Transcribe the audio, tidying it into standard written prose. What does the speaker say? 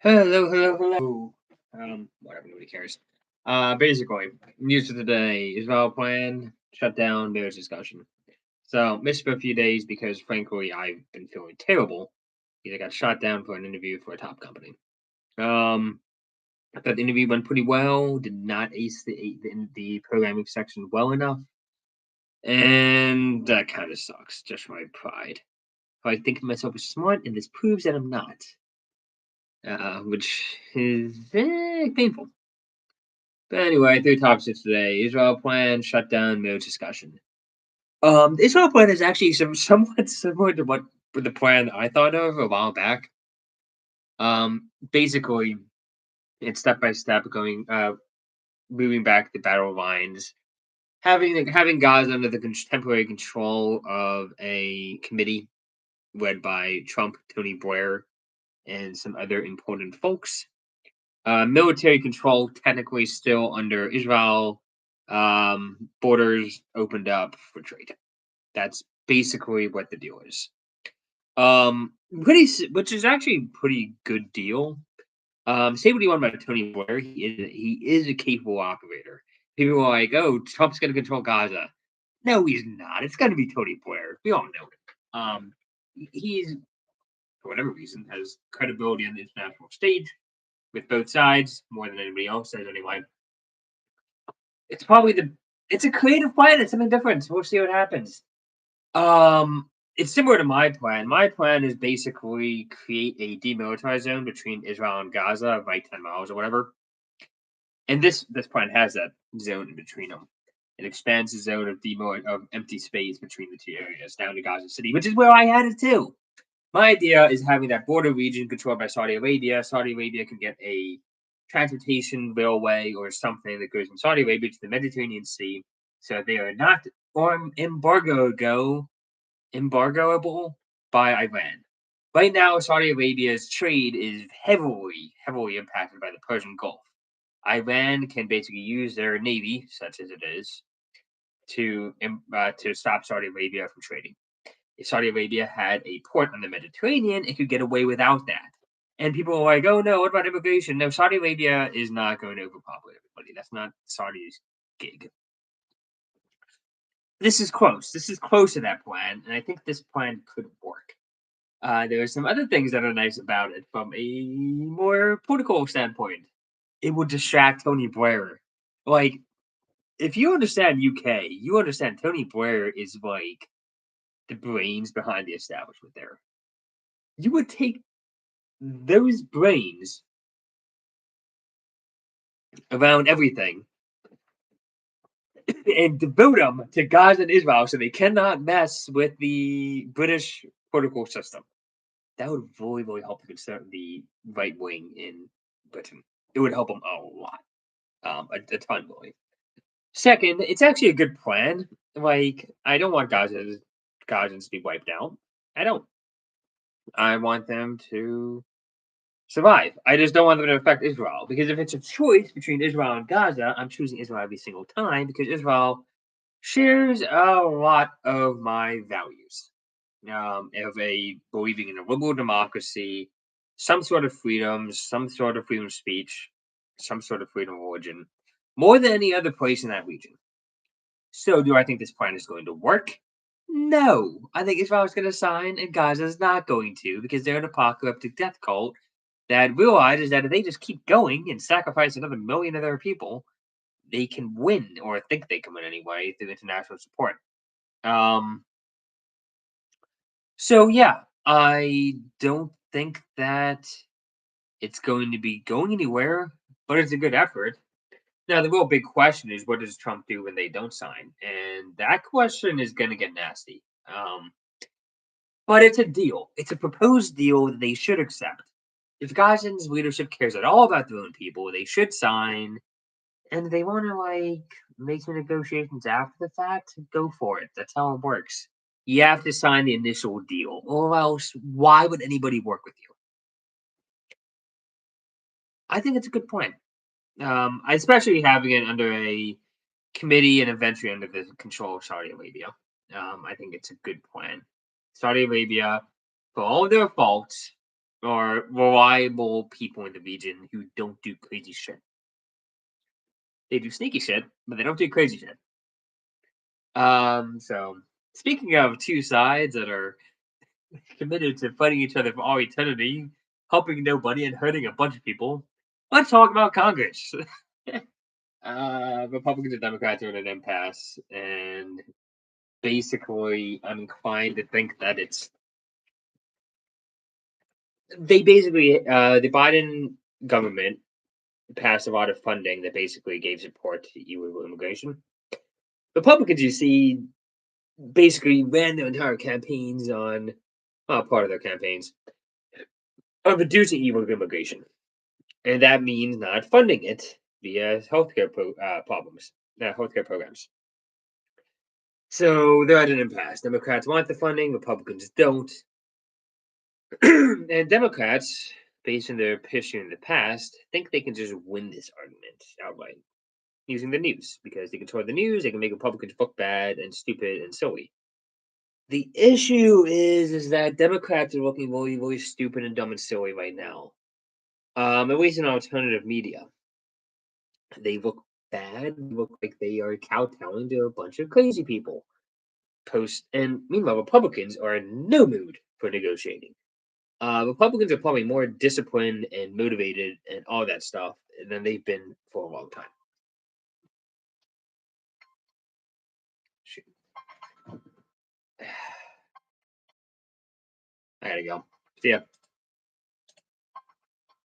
Hello, hello, hello. Whatever, nobody cares. Basically, news of the day: Israel plan shutdown. There's discussion. So missed for a few days because, frankly, I've been feeling terrible because I got shot down for an interview for a top company. Um, I thought the interview went pretty well. Did not ace the programming section well enough, and that kind of sucks. Just for my pride. I think of myself as smart, and this proves that I'm not, which is painful. But anyway, three topics today: Israel plan, shutdown, no discussion. The Israel plan is actually somewhat similar to what the plan I thought of a while back. Basically, it's step by step going, moving back the battle lines, having Gaza under the temporary control of a committee led by Trump, Tony Blair, and some other important folks. Military control technically still under Israel. Borders opened up for trade. That's basically what the deal is. Which is actually a pretty good deal. Say what you want about Tony Blair, he is a capable operator. People are like, "Oh, Trump's going to control Gaza." No, he's not. It's going to be Tony Blair. We all know it. He's for whatever reason has credibility on the international stage with both sides more than anybody else does anyway. It's probably it's a creative plan. It's something different. We'll see what happens. It's similar to my plan. My plan is basically create a demilitarized zone between Israel and Gaza of like 10 miles or whatever. And this plan has that zone in between them. It expands the zone of empty space between the two areas down to Gaza City, which is where I had it too. My idea is having that border region controlled by Saudi Arabia. Saudi Arabia can get a transportation railway or something that goes from Saudi Arabia to the Mediterranean Sea, so they are not embargoable by Iran. Right now, Saudi Arabia's trade is heavily impacted by the Persian Gulf. Iran can basically use their navy, such as it is, to stop Saudi Arabia from trading. If Saudi Arabia had a port on the Mediterranean, it could get away without that. And people are like, "Oh no, what about immigration?" No, Saudi Arabia is not going to overpopulate everybody. That's not Saudi's gig. This is close. This is close to that plan, and I think this plan could work. There are some other things that are nice about it from a more political standpoint. It would distract Tony Blair. Like, if you understand UK, you understand Tony Blair is like the brains behind the establishment there. You would take those brains around everything and devote them to Gaza and Israel so they cannot mess with the British political system. That would really, really help the right wing in Britain. It would help them a lot, a ton, really. Second, it's actually a good plan. Like, I don't want Gazans to be wiped out. I don't. I want them to survive. I just don't want them to affect Israel because if it's a choice between Israel and Gaza, I'm choosing Israel every single time because Israel shares a lot of my values. Of a believing in a liberal democracy, some sort of freedom, some sort of freedom of speech, some sort of freedom of religion, more than any other place in that region. So, do I think this plan is going to work? No. I think Israel is going to sign and Gaza is not going to because they're an apocalyptic death cult that realizes that if they just keep going and sacrifice another million of their people, they can win or think they can win anyway through international support. Um, so yeah, I don't think that it's going to be going anywhere, but it's a good effort. Now, the real big question is what does Trump do when they don't sign? And that question is going to get nasty. But it's a deal. It's a proposed deal that they should accept. If Gazan's leadership cares at all about their own people, they should sign. And they want to make some negotiations after the fact. Go for it. That's how it works. You have to sign the initial deal, or else why would anybody work with you? I think it's a good point. Especially having it under a committee and eventually under the control of Saudi Arabia. I think it's a good plan. Saudi Arabia, for all their faults, are reliable people in the region who don't do crazy shit. They do sneaky shit, but they don't do crazy shit. So speaking of two sides that are committed to fighting each other for all eternity, helping nobody and hurting a bunch of people, let's talk about Congress. Republicans and Democrats are in an impasse, and basically, I'm inclined to think that they basically the Biden government passed a lot of funding that basically gave support to illegal immigration. Republicans, you see, basically ran their entire campaigns on, part of their campaigns, on reducing illegal immigration, and that means not funding it via problems, healthcare programs. So they're at an impasse. Democrats want the funding, Republicans don't. And Democrats, based on their history in the past, think they can just win this argument outright using the news because they control the news. They can make Republicans look bad and stupid and silly. The issue is that Democrats are looking really, really stupid and dumb and silly right now. At least in alternative media, they look bad. They look like they are kowtowing to a bunch of crazy people. And meanwhile, Republicans are in no mood for negotiating. Republicans are probably more disciplined and motivated and all that stuff than they've been for a long time. Shoot. I gotta go. See ya.